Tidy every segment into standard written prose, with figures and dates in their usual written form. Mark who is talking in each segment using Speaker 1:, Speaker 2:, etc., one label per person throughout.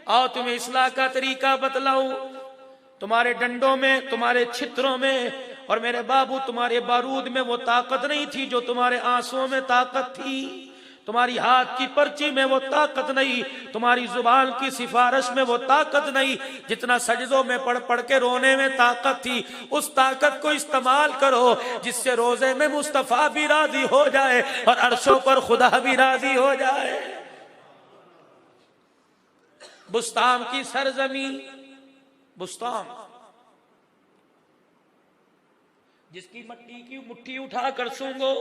Speaker 1: आओ तुम्हें इस्लाह का तरीका बतलाऊं। तुम्हारे डंडों में, तुम्हारे छित्रों में और मेरे बाबू तुम्हारे बारूद में वो ताकत नहीं थी जो तुम्हारे आंसुओं में ताकत थी। तुम्हारी हाथ की पर्ची में वो ताकत नहीं, तुम्हारी जुबान की सिफारिश में वो ताकत नहीं, जितना सजदों में पढ़ पढ़ के रोने में ताकत थी। उस ताकत को इस्तेमाल करो जिससे रोजे में मुस्तफा भी राजी हो जाए और अर्शों पर खुदा भी राजी हो जाए। बुस्ताम की सरजमी, बुस्ताम जिसकी मट्टी की मुट्ठी उठाकर सूंघो,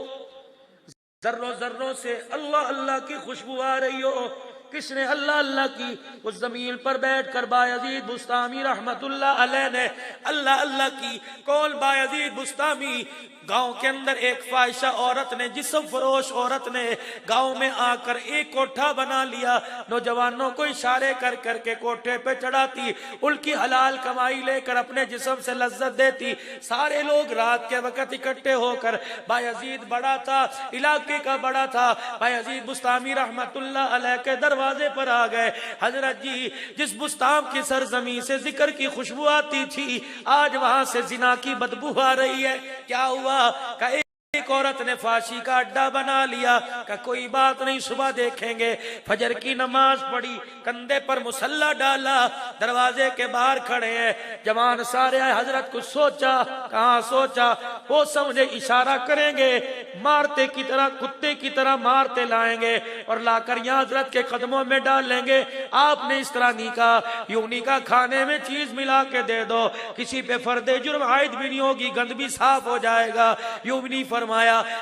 Speaker 1: जर्रों जर्रों से अल्लाह अल्लाह की खुशबू आ रही हो। किसने अल्लाह अल्लाह की? उस जमीन पर बैठकर बायजीद बुस्तामी रहमतुल्लाह अलैह ने अल्लाह अल्लाह की। कौल बायजीद बुस्तामी, गांव के अंदर एक फाहिशा औरत ने, जिस्म फरोश औरत ने गांव में आकर एक कोठा बना लिया। नौजवानों को इशारे कर करके कोठे पे चढ़ाती, उनकी हलाल कमाई लेकर अपने जिस्म से लज्जत देती। सारे लोग रात के वक्त इकट्ठे होकर, बायजीद बड़ा था, इलाके का बड़ा था, बायजीद बुस्तामी रहमतुल्लाह अलैह के दरवाजे पर आ गए। हजरत जी, जिस बुस्ताम की सरजमी से जिक्र की खुशबू आती थी, आज वहां से जिना की बदबू आ रही है। क्या हुआ? का एक औरत ने फांसी का अड्डा बना लिया। का कोई बात नहीं, सुबह देखेंगे। फजर की नमाज पढ़ी, कंधे पर मुसल्ला डाला, दरवाजे के बाहर खड़े हैं जवान सारे। हजरत कुछ सोचा, कहाँ सोचा? वो समझे इशारा करेंगे, मारते की तरह, कुत्ते की तरह मारते लाएंगे और लाकर यहाँ हजरत के कदमों में डाल लेंगे। आपने इस तरह नहीं कहा, यूं नहीं कहा खाने में चीज मिला के दे दो, किसी पे फर्दे जुर्म आयद भी नहीं होगी, गंद भी साफ हो जाएगा, यूं भी नहीं फरमाया।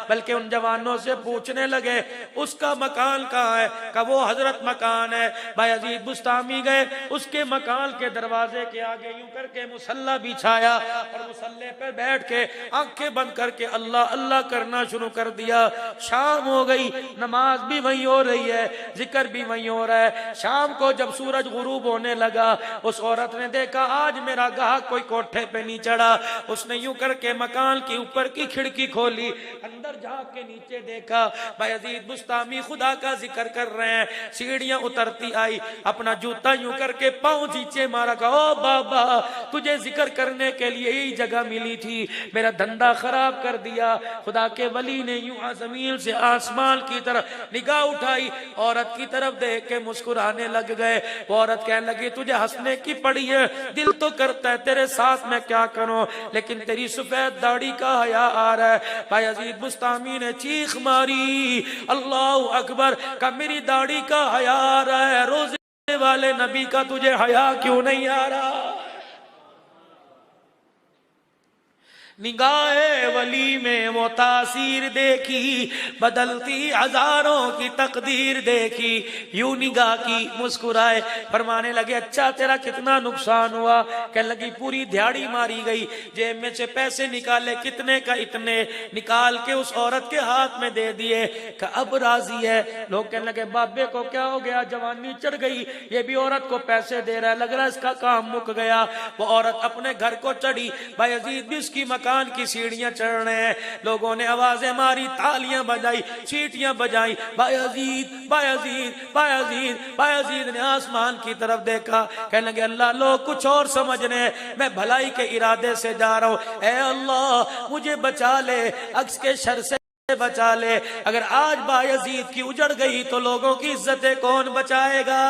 Speaker 1: बल्कि उन जवानों से पूछने लगे उसका मकान कहाँ है? का वो हजरत मकान है। बायजीद बुस्तामी गए, उसके मकान के दरवाजे के आगे यूं करके मुसल्ला बिछाया और मुसल्ले पे बैठ के आंखें बंद करके अल्लाह अल्लाह करना शुरू कर दिया। शाम हो गई, नमाज भी वहीं हो रही है, जिक्र भी वहीं हो रहा है। शाम को जब सूरज गुरूब होने लगा, उस औरत ने देखा आज मेरा गाहक कोई कोठे पे नहीं चढ़ा। उसने यूं करके मकान की ऊपर की खिड़की खोली, अंदर झांक के नीचे देखा, बायजीद बुस्तामी खुदा का जिक्र कर रहे हैं। सीढ़ियां उतरती आई, अपना जूता यूं करके पांव नीचे मारा। कहा ओ बाबा, तुझे जिक्र करने के लिए यही जगह मिली थी, मेरा धंधा खराब कर दिया। खुदा के वली ने यूं जमीन से आसमान की तरफ निगाह उठाई, औरत की तरफ देख के मुस्कुराने लग गए। वो औरत कहने लगी तुझे हंसने की पड़ी है, दिल तो करता है तेरे साथ मैं क्या करूं, लेकिन तेरी सफेद दाढ़ी का हया आ रहा है। बायजीद बुस्तामी ने चीख मारी, अल्लाह अकबर, का मेरी दाढ़ी का हया आ रहा है, रोजे वाले नबी का तुझे हया क्यों नहीं आ रहा? निगाहे वली में वो तासीर देखी, बदलती हजारों की तकदीर देखी। यूं निगाह की, मुस्कुराए, फरमाने लगे अच्छा तेरा कितना नुकसान हुआ? कहने लगी पूरी दिहाड़ी मारी गई, जेब में से पैसे निकाले, कितने का इतने, निकाल के उस औरत के हाथ में दे दिए। कि अब राजी है। लोग कहने लगे बाबे को क्या हो गया, जवानी चढ़ गई, ये भी औरत को पैसे दे रहा है, लग रहा है इसका काम मुक गया। वो औरत अपने घर को चढ़ी, बायजीद भी उसकी मकान की सीढ़ियां चढ़ रहे हैं। लोगों ने आवाजें मारी, तालियां बजाई, सीटियां बजाई, बायजीद बायजीद बायजीद। बायजीद ने आसमान की तरफ देखा, कहने लगे अल्लाह लोग कुछ और समझने, मैं भलाई के इरादे से जा रहा हूं, ऐ अल्लाह मुझे बचा ले, अक्स के शर से बचा ले। अगर आज बायजीद की उजड़ गई तो लोगों की इज्जतें कौन बचाएगा?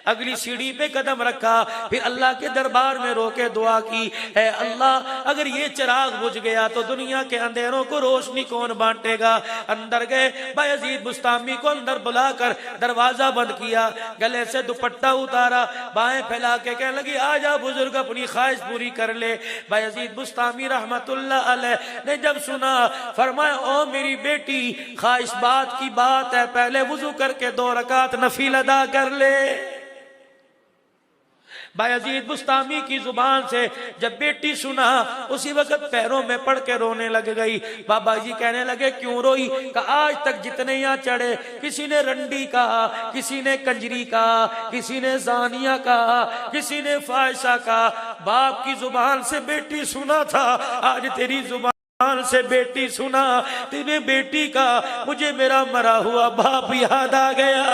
Speaker 1: अगली सीढ़ी पे कदम रखा, फिर अल्लाह के दरबार में रोके दुआ की, है अल्लाह अगर ये चिराग बुझ गया तो दुनिया के अंधेरों को रोशनी कौन बांटेगा? अंदर गए, बायजीद बुस्तामी को अंदर बुलाकर दरवाजा बंद किया, गले से दुपट्टा उतारा, बाएं फैला के कहने लगी आजा बुजुर्ग अपनी ख्वाहिश पूरी कर ले। बायजीद बुस्तामी रहमतुल्लाह अलैह ने जब सुना, फरमाया ओ मेरी बेटी, ख्वाहिश बात की बात है, पहले वुजू करके 2 रकात नफिल अदा कर ले। बायजीद बुस्तामी की जुबान से जब बेटी सुना, उसी वक्त पैरों में पड़ के रोने लग गई। बाबा जी कहने लगे क्यों रोई? का आज तक जितने यहाँ चढ़े, किसी ने रंडी कहा, किसी ने कंजरी कहा, किसी ने जानिया कहा, किसी ने फाहिशा कहा, बाप की जुबान से बेटी सुना था, आज तेरी जुबान से बेटी सुना, तेरे बेटी का मुझे मेरा मरा हुआ बाप याद आ गया।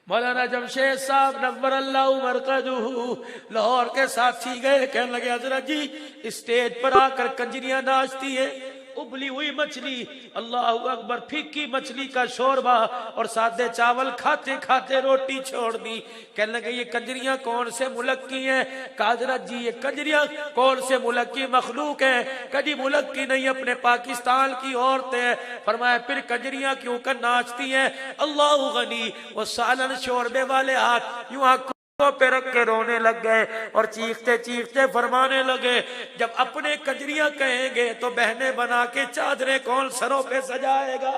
Speaker 1: मौलाना जमशेद साहब नव्वर अल्लाह मरकजुहू लाहौर के साथी गए, कहने लगे हजरत जी स्टेज पर आकर कंजरियां नाचती है, उबली हुई मछली, अल्लाह अकबर, फीकी मछली का शोरबा और सादे चावल खाते खाते रोटी छोड़ दी। कहने लगे ये कंजरियां कौन से मुल्क की हैं? हजरत जी ये कंजरियां कौन से मुल्क की मखलूक हैं? कभी मुल्क की नहीं, अपने पाकिस्तान की औरतें हैं। फरमाया फिर कंजरियां क्यों कर नाचती हैं? अल्लाह गनी, वो सालन शोरबे वाले हाथ यूं आंखों पे रख के रोने लग गए और चीखते चीखते फरमाने लगे, जब अपने कंजरियां कहेंगे तो बहने बना के चादरें कौन सरों पे सजाएगा?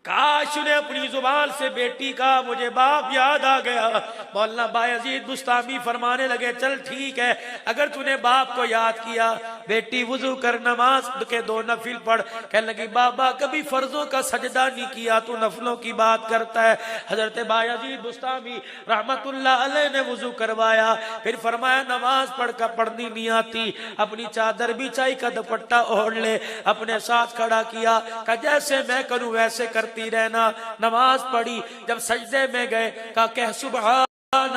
Speaker 1: काश ने अपनी जुबान से बेटी का मुझे बाप याद आ गया। मौलाना बायजीद बुस्तामी फरमाने लगे, चल ठीक है, अगर तूने बाप को याद किया, बेटी वुजू कर नमाज के 2 नफिल पढ़। कहने लगी बाबा कभी फर्जों का सजदा नहीं किया, तू नफलों की बात करता है। हजरत बायजीद बुस्तामी रहमतुल्लाह अलैह ने वुजू करवाया, फिर फरमाया नमाज पढ़नी नहीं आती, अपनी चादर बिछाई का दुपट्टा ओढ़ ले, अपने साथ खड़ा किया, कहा जैसे मैं करूं वैसे करती रहना। नमाज पढ़ी, जब सजदे में गए कहा कह सुभान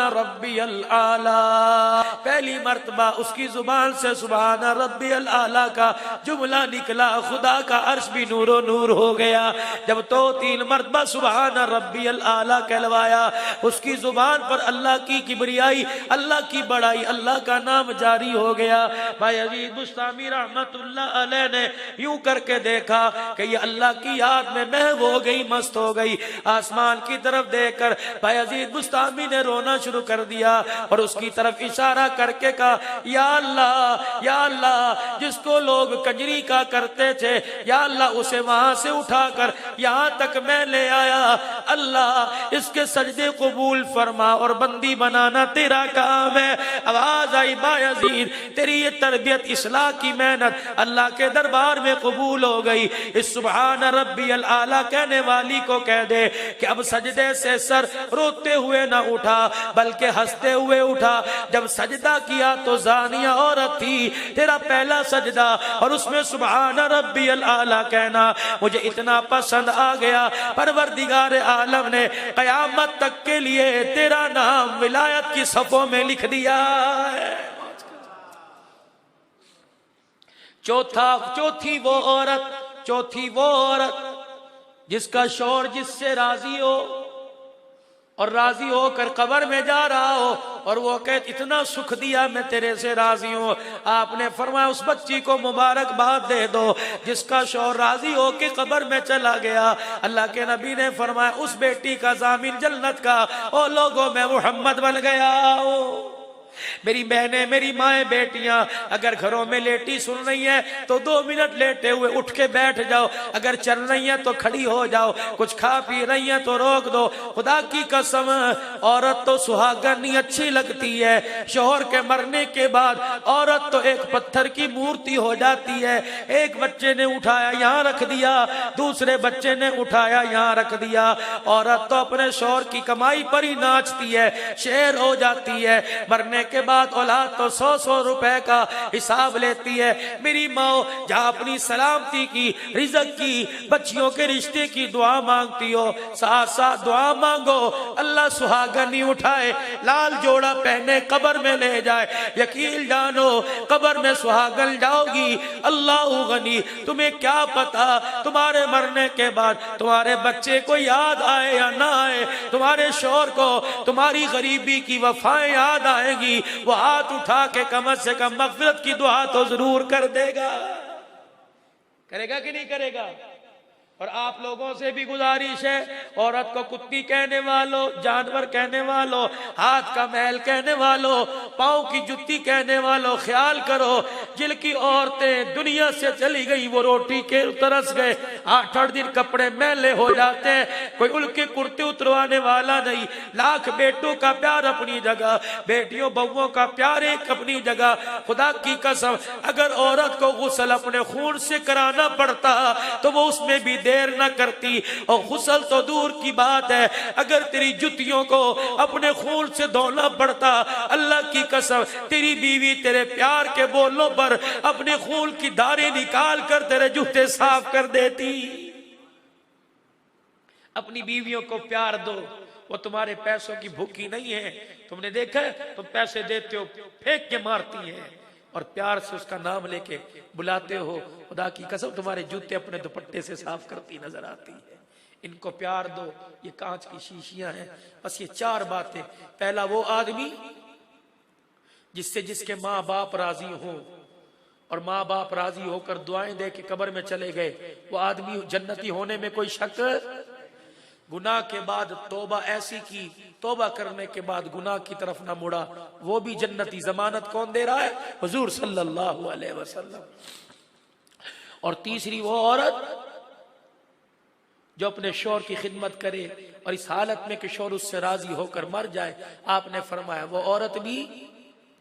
Speaker 1: रब्बियल आला, पहली मर्तबा उसकी जुबान से सुभान रब्बियल आला का जुमला निकला, खुदा का अर्श भी नूरो नूर हो गया। जब 2-3 मर्तबा सुभान रब्बियल आला कहलवाया, उसकी जुबान पर अल्लाह की किबरियाई, अल्लाह की बड़ाई, अल्लाह का नाम जारी हो गया। बायजीद बुस्तामी रहमतुल्लाह अलैह ने यूं करके देखा कि ये अल्लाह की याद में महव हो गई, मस्त हो गई। आसमान की तरफ देखकर बायजीद बुस्तामी ने रोना शुरू कर दिया और उसकी तरफ इशारा करके कहा, या अल्लाह जिसको लोग कंजरी का करते थे, या अल्लाह उसे वहां से उठाकर यहां तक मैं ले आया, अल्लाह इसके सजदे कबूल फरमा और बंदी बनाना तेरा काम है। आवाज आई बायजीद तेरी ये तरबियत इस्लाह की मेहनत अल्लाह के दरबार में कबूल हो गई। इस सुभान रब्बियल आला कहने वाली को कह दे कि अब सजदे से सर रोते हुए ना उठा बल्कि हंसते हुए उठा। जब सजदा किया तो जानिया औरत थी, तेरा पहला सजदा और उसमें सुभान रब्बियल आला कहना मुझे इतना पसंद आ गया, परवरदिगार आलम ने कयामत तक के लिए तेरा नाम विलायत की सफों में लिख दिया है। चौथी वो औरत जिसका शौहर जिससे राजी हो और राजी होकर कब्र में जा रहा हो और वो कहते इतना सुख दिया मैं तेरे से राजी हूं। आपने फरमाया उस बच्ची को मुबारकबाद दे दो जिसका शौहर राजी हो के कब्र में चला गया। अल्लाह के नबी ने फरमाया उस बेटी का जामिन जन्नत का ओ लोगों में मुहम्मद बन गया हो। मेरी बहनें, मेरी माएँ, बेटियां, अगर घरों में लेटी सुन रही है तो 2 मिनट लेटे हुए उठ के बैठ जाओ, अगर चल रही है तो खड़ी हो जाओ, कुछ खा पी रही है तो रोक दो। खुदा की कसम औरत तो सुहागन नहीं अच्छी लगती है, शौहर के मरने के बाद औरत तो एक पत्थर की मूर्ति हो जाती है। एक बच्चे ने उठाया यहाँ रख दिया, दूसरे बच्चे ने उठाया यहाँ रख दिया। औरत तो अपने शौहर की कमाई पर ही नाचती है, शेर हो जाती है। मरने के बाद औलाद तो 100-100 रुपए का हिसाब लेती है। मेरी माँ जहाँ अपनी सलामती की, रिज़्क़ की, बच्चियों के रिश्ते की दुआ मांगती हो, साथ साथ दुआ मांगो अल्लाह सुहागन नहीं उठाए, लाल जोड़ा पहने कब्र में ले जाए। यकीन जानो कब्र में सुहागन जाओगी, अल्लाह गनी, तुम्हें क्या पता तुम्हारे मरने के बाद तुम्हारे बच्चे को याद आए या ना आए, तुम्हारे शौहर को तुम्हारी गरीबी की वफाएं याद आएगी, वो हाथ उठा के कम से कम मग़फ़िरत की दुआ तो जरूर कर देगा। करेगा कि नहीं करेगा? और आप लोगों से भी गुजारिश है, औरत को कुत्ती कहने वालों, जानवर कहने वालों, हाथ का मैल कहने वालों, पाँव की जुत्ती कहने वालों, ख्याल करो जिनकी औरतें दुनिया से चली गई वो रोटी के तरस गए, 8-8 दिन कपड़े मैले हो जाते हैं, कोई उनके कुर्ते उतरवाने वाला नहीं। लाख बेटों का प्यार अपनी जगह, बेटियों बहुओं का प्यार एक अपनी जगह। खुदा की कसम अगर औरत को गुस्ल अपने खून से कराना पड़ता तो वो उसमें भी देर न करती। और गुस्ल तो दूर की बात है, अगर तेरी जुतियों को अपने खून से धोना पड़ता, अल्लाह की कसम तेरी बीवी तेरे प्यार के बोलों पर अपने खून की धारें निकाल कर तेरे जूते साफ कर देती। अपनी बीवियों को प्यार दो, वो तुम्हारे पैसों की भूखी नहीं है। तुमने देखा है, तुम पैसे देते हो फेंक के मारती हैं, और प्यार से उसका नाम लेके बुलाते हो, खुदा की कसम तुम्हारे जूते अपने दुपट्टे से साफ करती नजर आती है। इनको प्यार दो, ये कांच की शीशियां हैं। बस ये 4 बातें। पहला, वो आदमी जिससे जिसके माँ बाप राजी हो, और माँ बाप राजी होकर दुआएं दे के कब्र में चले गए, वो आदमी जन्नती होने में कोई शक। गुनाह के बाद तौबा ऐसी की, तौबा करने के बाद गुनाह की तरफ ना मुड़ा, वो भी जन्नती। जमानत कौन दे रहा है? हुजूर सल्लल्लाहु अलैहि वसल्लम। और तीसरी, वो औरत जो अपने शौहर की खिदमत करे और इस हालत में कि शौहर उससे राजी होकर मर जाए, आपने फरमाया वो औरत भी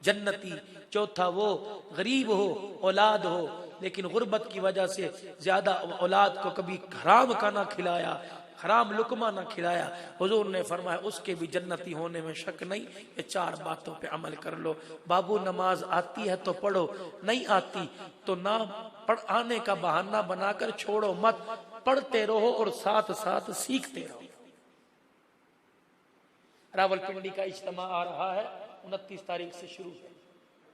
Speaker 1: जन्नती। चौथा, वो गरीब हो, औलाद हो, लेकिन गुर्बत की वजह से ज्यादा औलाद को कभी हराम का ना खिलाया, हराम लुकमा ना खिलाया, हुजूर ने फरमाया उसके भी जन्नती होने में शक नहीं। ये 4 बातों पे अमल कर लो। बाबू, नमाज आती है तो पढ़ो, नहीं आती तो ना पढ़ आने का बहाना बनाकर छोड़ो मत, पढ़ते रहो और साथ साथ सीखते रहो। रावलपिंडी का इज्तिमा आ रहा है 29 तारीख से शुरू है।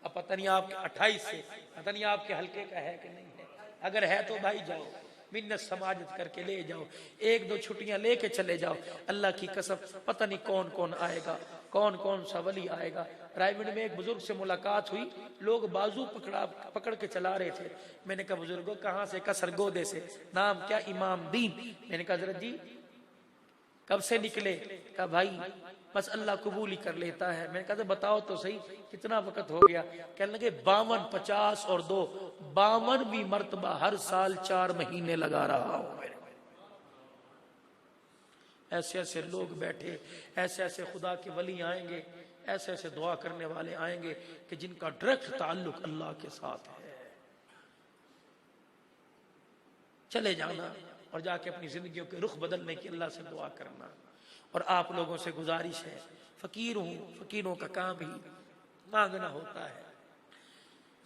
Speaker 1: अब पता नहीं आपके 28 से, पता नहीं आपके हल्के का है कि नहीं है। अगर है तो भाई जाओ, मिन्नत समाजत करके ले जाओ, 1-2 छुट्टियां लेके चले जाओ। अल्लाह की कसम पता नहीं कौन कौन आएगा, कौन कौन सा वली आएगा। रायगढ़ में एक बुजुर्ग से मुलाकात हुई, लोग बाजू पकड़ के चला रहे थे। मैंने कहा बुजुर्गो कहाँ से? का सरगोदे से। नाम क्या? इमाम दीन। मैंने कहा हजरत जी कब से निकले? कहा भाई बस अल्लाह कबूल ही कर लेता है। मैंने कहा बताओ तो सही कितना वक्त हो गया? कहने लगे 52, 50 और 2, 52वीं मर्तबा हर साल 4 महीने लगा रहा हूं। ऐसे ऐसे लोग बैठे, ऐसे ऐसे खुदा के वली आएंगे, ऐसे ऐसे दुआ करने वाले आएंगे कि जिनका डायरेक्ट ताल्लुक अल्लाह के साथ है। चले जाना और जाके अपनी जिंदगियों के रुख बदलने की अल्लाह से दुआ करना। और आप लोगों से गुजारिश है, फकीर हूं, फकीरों का काम ही मांगना होता है।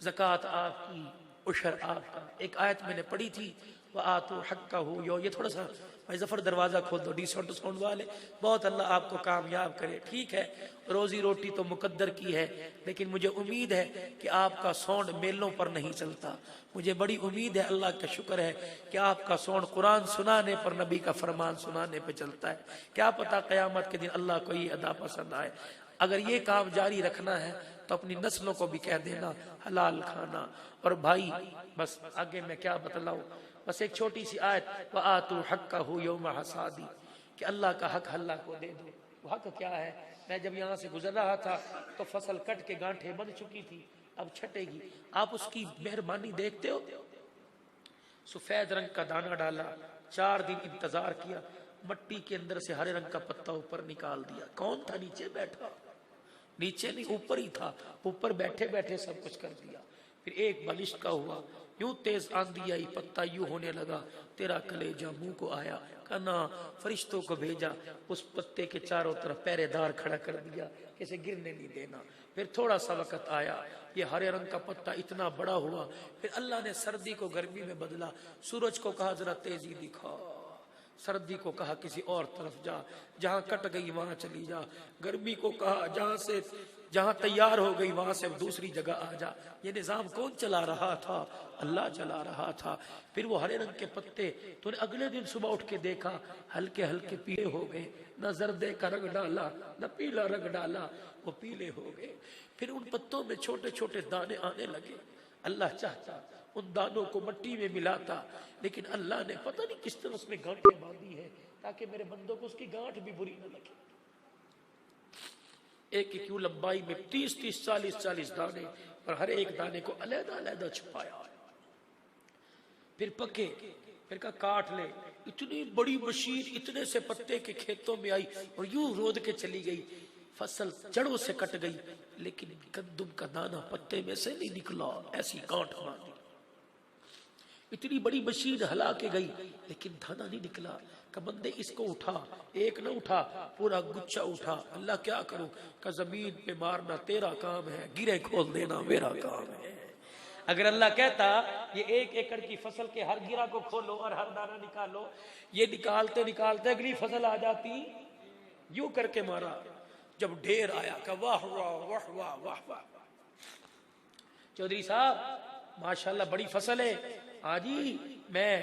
Speaker 1: ज़कात आपकी, उशर आपका। एक आयत मैंने पढ़ी थी, वह आतो हक्का हो यो। ये थोड़ा सा भाई जफर दरवाजा खोल दो, डिसाउंड साउंड वाले। बहुत अल्लाह आपको कामयाब करे। ठीक है, रोजी रोटी तो मुकद्दर की है, लेकिन मुझे उम्मीद है कि आपका साउंड मेलों पर नहीं चलता। मुझे बड़ी उम्मीद है, अल्लाह का शुक्र है कि आपका साउंड कुरान सुनाने पर, नबी का फरमान सुनाने पर चलता है। क्या पता क़यामत के दिन अल्लाह को ये अदा पसंद आए। अगर ये काम जारी रखना है तो अपनी नस्लों को भी कह देना हलाल खाना। और भाई बस आगे मैं क्या बतलाऊं, बस एक छोटी सी आयत, व आतू हक्का हु यौम हसादी, कि अल्लाह का हक अल्लाह को दे दो। वो हक क्या है? मैं जब यहाँ से गुजर रहा था तो फसल कट के गांठे बन चुकी थी, अब छटेगी। आप उसकी मेहरबानी देखते हो। सफेद रंग का दाना डाला, 4 दिन इंतजार किया, मट्टी के अंदर से हरे रंग का पत्ता ऊपर निकाल दिया। कौन था नीचे बैठा? नीचे नहीं, ऊपर ही था। ऊपर बैठे बैठे सब कुछ कर दिया। फिर एक बारिश का हुआ, यूं तेज आंधी आई, पत्ता यूं होने लगा, तेरा कलेजा मुंह को आया। कहना फरिश्तों को भेजा, उस पत्ते के चारों तरफ पहरेदार खड़ा कर दिया, किसे गिरने नहीं देना। फिर थोड़ा सा वक्त आया, ये हरे रंग का पत्ता इतना बड़ा हुआ। फिर अल्लाह ने सर्दी को गर्मी में बदला। सूरज को कहा जरा तेजी दिखा, सर्दी को कहा किसी और तरफ जा, जहां कट गई वहां चली जा। गर्मी को कहा जहां तैयार हो गई वहां से दूसरी जगह आ जा। ये निजाम कौन चला रहा था? अल्लाह चला रहा था। फिर वो हरे रंग के पत्ते तूने अगले दिन सुबह उठ के देखा, हल्के हल्के पीले हो गए। न जर्दे का रंग डाला, न पीला रंग डाला, वो पीले हो गए। फिर उन पत्तों में छोटे छोटे दाने आने लगे। अल्लाह चाहता उन दानों को मट्टी में मिलाता, लेकिन अल्लाह ने पता नहीं किस तरह उसमें गांठें बांधी है ताकि मेरे बंदों को उसकी गांठ भी बुरी न लगे। एक एक लंबाई में 30-30, 40-40 दाने, और हर एक दाने को अलग-अलग छुपाया। फिर पके, फिर का काट ले। इतनी बड़ी मशीन इतने से पत्ते के खेतों में आई और यूं रोद के चली गई। फसल जड़ों से कट गई, लेकिन गंदुम का दाना पत्ते में से नहीं निकला, ऐसी गांठ बांधी। इतनी बड़ी मशीन हला के गई, लेकिन दाना नहीं निकला। का बंदे इसको उठा, एक न उठा, पूरा गुच्छा उठा। अल्लाह क्या करूं? का जमीन पे मारना तेरा काम है, गिरे खोल देना मेरा काम है। अगर अल्लाह कहता ये 1 एकड़ की फसल के हर गिरा को खोलो और हर दाना निकालो, ये निकालते निकालते अगली फसल आ जाती, यूं करके मारा। जब ढेर आया का वाह वाह वाह वाह वाह वाह, चौधरी साहब माशाल्लाह बड़ी फसल है, आजी मैं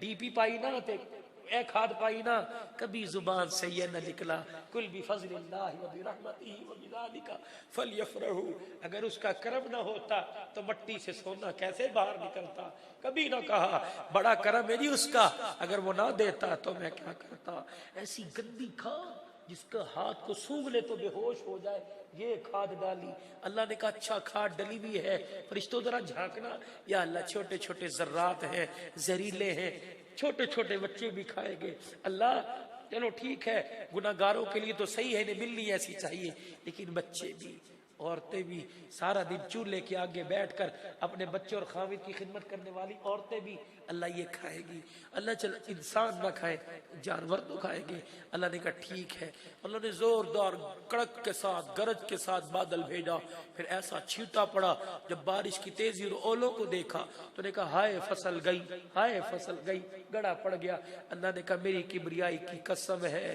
Speaker 1: डीपी पाई ना ते ए खाद पाई ना, कभी जुबान से ये न निकला कुल भी फज़लिल्लाहि व बिरहमतिही व बिज़ालिका फलयफ़रहू। अगर उसका करम ना होता तो मट्टी से सोना कैसे बाहर निकलता। कभी ना कहा बड़ा करम है जी उसका, अगर वो ना देता तो मैं क्या करता। ऐसी गंदी खाद जिसका हाथ को सूंघ ले तो बेहोश हो जाए, ये खाद डाली। अल्लाह ने कहा अच्छा खाद डली हुई है, फरिश्तों जरा झांकना। या अल्लाह छोटे छोटे जर्रात हैं, जहरीले हैं, छोटे छोटे बच्चे भी खाएंगे। अल्लाह चलो ठीक है, गुनाहगारों के लिए तो सही है, इन्हें मिलनी ऐसी चाहिए, लेकिन बच्चे भी औरतें भी सारा दिन चूल्हे के आगे बैठकर अपने बच्चों और खाविद की खिदमत करने वाली औरतें भी अल्लाह ये खाएगी। अल्लाह चल इंसान ना खाए जानवर तो खाएंगे। अल्लाह ने कहा ठीक है। अल्लाह ने जोरदार कड़क के साथ गरज के साथ बादल भेजा, फिर ऐसा छींटा पड़ा। जब बारिश की तेजी और ओलों को देखा तो ने कहा हाय फसल गई, हाय फसल गई, गड़ा पड़ गया। अल्लाह ने कहा मेरी किबरियाई की कसम है,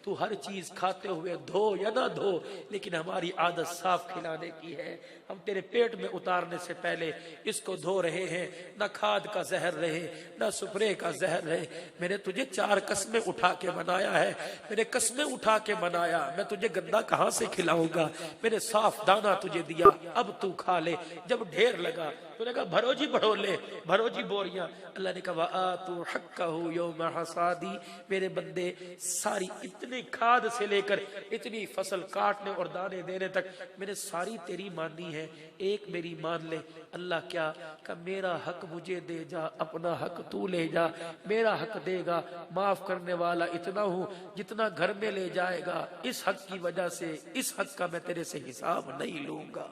Speaker 1: तू हर चीज खाते हुए धो या ना धो, लेकिन हमारी आदत साफ खिलाने की है। हम तेरे पेट में उतारने से पहले इसको धो रहे हैं, ना खाद का जहर रहे ना स्प्रे का जहर रहे। मैंने तुझे 4 कस्में उठा के बनाया है, मैंने कस्में उठा के बनाया, मैं तुझे गंदा कहां से खिलाऊंगा। मैंने साफ दाना तुझे दिया, अब तू खा ले। जब ढेर लगा तूने कहा भरो जी भड़ोले, भरो जी बोरियां। अल्लाह ने कहा आतू हक्कहू यौम हसादी, मेरे बंदे सारी इतनी खाद से लेकर इतनी फसल काटने और दाने देने तक मैंने सारी तेरी माननी है, एक मेरी मान ले। अल्लाह क्या का मेरा हक मुझे दे जा, अपना हक तू ले जा। मेरा हक देगा, माफ करने वाला इतना हूं जितना घर में ले जाएगा। इस हक की वजह से इस हक का मैं तेरे से हिसाब नहीं लूंगा।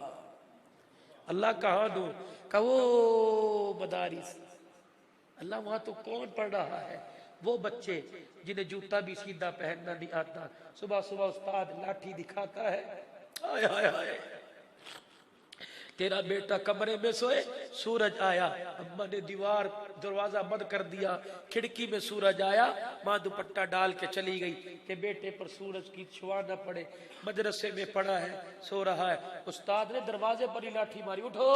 Speaker 1: अल्लाह कहाँ दो का वो मदारिस, अल्लाह वहां तो कौन पढ़ रहा है, वो बच्चे जिन्हें जूता भी सीधा पहनना नहीं आता। सुबह सुबह उस्ताद लाठी दिखाता है, आय हाय हाय तेरा बेटा कमरे में सोए, सूरज आया, अम्मा ने दीवार दरवाजा बंद कर दिया, खिड़की में सूरज आया, माँ दुपट्टा डाल के चली गई कि बेटे पर सूरज की छुआ न पड़े। मदरसे में पड़ा है, सो रहा है, उस्ताद ने दरवाजे पर ही लाठी मारी, उठो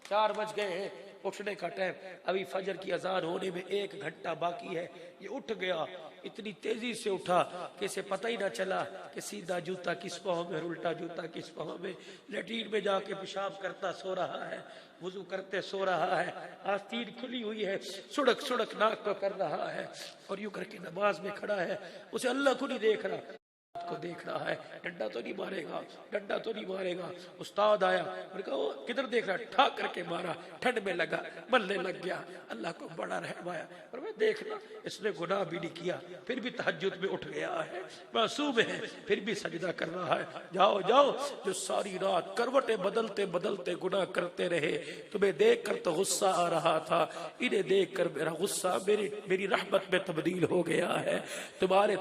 Speaker 1: 4 बज गए हैं, उठने का टाइम, अभी फजर की अजान होने में 1 घंटा बाकी है। ये उठ गया, इतनी तेजी से उठा कि इसे पता ही ना चला कि सीधा जूता किस पाँव में और उल्टा जूता किस पाँव में। लेटीन में जाके पेशाब करता सो रहा है, वुजू करते सो रहा है, आस्तीन खुली हुई है, सुड़क सुड़क नाक को कर रहा है और यूं करके नमाज में खड़ा है। उसे अल्लाह को नहीं देख रहा, को देख रहा है, डंडा तो नहीं मारेगा, डंडा तो नहीं मारेगा। उस्ताद आया और कहा किधर देख रहा, ठाक करके मारा, ठंड में लगा, मरने लग गया। अल्लाह को बड़ा रहम आया और मैं देखना इसने गुनाह भी नहीं किया, फिर भी तहज्जुद में उठ गया है, मासूम है, फिर भी सजदा कर रहा है। जाओ जाओ, जो सारी रात करवटें बदलते बदलते गुनाह करते रहे, तुम्हें देख कर तो गुस्सा आ रहा था, इन्हें देख कर मेरा गुस्सा मेरी रहमत में तब्दील हो गया है।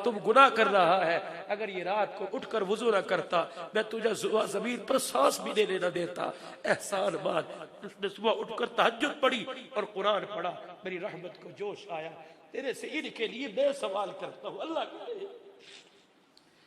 Speaker 1: तुम गुनाह कर रहा है, अगर ये रात को उठकर वुजू न करता मैं तुझे जमीन पर सांस भी देने न देता। एहसान मान, उसने सुबह उठकर तहज्जुद पढ़ी और कुरान पढ़ा, मेरी रहमत को जोश आया। तेरे से इनके लिए मैं सवाल करता हूँ, अल्लाह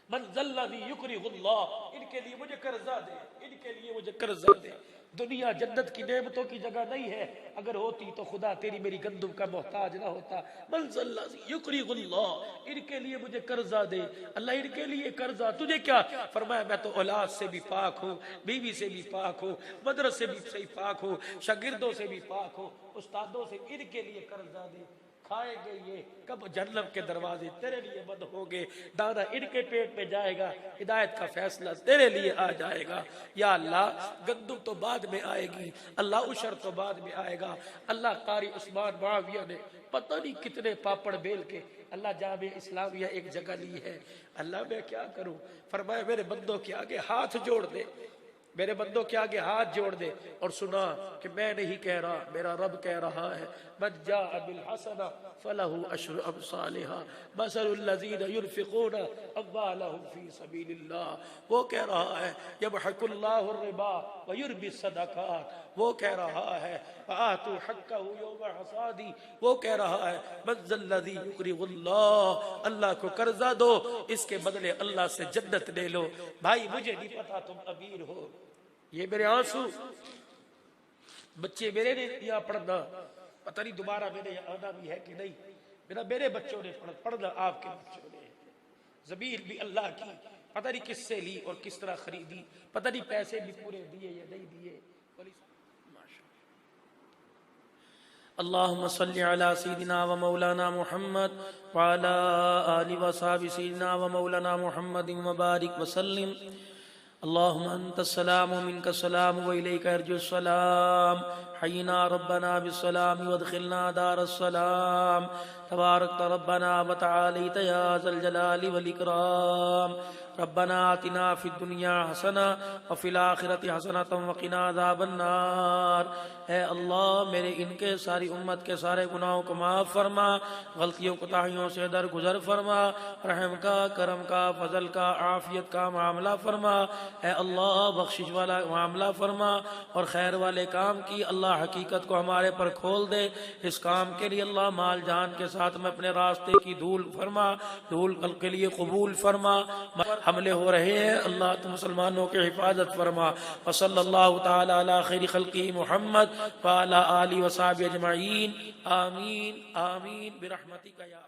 Speaker 1: मन ज़ल्लज़ी युक़रिज़ुल्लाह, इनके लिए मुझे कर्जा दे, इनके लिए मुझे कर्जा दे। दुनिया जन्नत की नेमतों की जगह नहीं है, अगर होती तो खुदा तेरी मेरी गंदुम का मोहताज ना होता। मन ज़ल्लज़ी युक़रिज़ुल्लाह, इनके लिए मुझे कर्जा दे। अल्लाह इनके लिए कर्जा, तुझे क्या? फरमाया मैं तो औलाद से भी पाक हूँ, बीवी से भी पाक हूँ, मदरसे से भी पाक हूँ, शागिर्दों से भी पाक हूँ, उस्तादों से। इनके लिए कर्जा दे, खाएंगे ये, कब जन्नत के दरवाजे तेरे लिए बंद होंगे, दाना इनके पेट में जाएगा, हिदायत का फैसला तेरे लिए आ जाएगा। या अल्लाह गंदुम तो बाद में आएगी, अल्लाह उशर तो बाद में आएगा। अल्लाह कारी उस्मान मुआविया ने पता नहीं कितने पापड़ बेल के अल्लाह जामे इस्लामिया एक जगह ली है। अल्लाह मैं क्या करूं? फरमाया मेरे बंदों के आगे हाथ जोड़ दे, मेरे बंदों के आगे हाथ जोड़ दे और सुना कि मैं नहीं कह रहा, मेरा रब कह रहा है। मन जाअ बिल हसना फलहु अश्रु अमसालिहा मसलुल लज़ीना युनफ़िक़ूना अम्वालहुम फ़ी सबीलिल्लाह। वो कह रहा है यमहकुल्लाहु रिबा व युरबी सदक़ात वो कह रहा है आतू हक्कहू यौम हसादी, वो कह रहा है मज़्ज़ल्लज़ी युक़रिज़ुल्लाह, अल्लाह को कर्जा दो, इसके बदले अल्लाह से जन्नत ले लो। भाई मुझे नहीं पता तुम अमीर हो, ये मेरे आंसू बच्चे मेरे ने यहाँ पढ़ना, पता नहीं दोबारा मेरे यहाँ आना भी है कि नहीं, मेरे बच्चों ने पढ़ना, आपके बच्चों ने। ज़मीन भी अल्लाह की, पता नहीं किससे ली और किस तरह खरीदी, पता नहीं पैसे भी पूरे दिए या नहीं दिए। अल्लाहुम्मा सल्लि अला सय्यिदिना व मौलाना मुहम्मद व अला आलि व असहाबि सय्यिदिना व मौलाना मुहम्मदिन व बारिक व सल्लिम। अल्लाहुम्मा अंतस्सलाम व मिनकस्सलाम व इलैका अर्जुस्सलाम, हय्यिना रब्बना बिस्सलाम वदखिलना दारस्सलाम, तबारकत रब्बना व तआलैत या ज़ल जलाली वल इकराम। रब्बना आतिना फिद दुनिया हसना व फिल आखिरति हसनतम व क़िना अज़ाबन्नार। ऐ अल्लाह मेरे इनके सारी उम्मत के सारे गुनाहों को माफ़ फरमा, गलतियों कोताहियों से दरगुजर फरमा, रहम का, करम का, फजल का, आफियत का मामला फरमा। ऐ अल्लाह बख्शिश वाला मामला फरमा और खैर वाले काम की अल्लाह हकीकत को हमारे पर खोल दे। इस काम के लिए अल्लाह माल जान के साथ में अपने रास्ते की धूल फरमा, धूल कल के लिए कबूल फरमा। हमले हो रहे हैं अल्लाह तुम मुसलमानों की हिफाजत फरमा। व सल्लल्लाहु तआला अला खैरि खल्क़ि मुहम्मद व अला आलिहि व सहबिहि अजमईन। आमीन आमीन बिरहमतिका या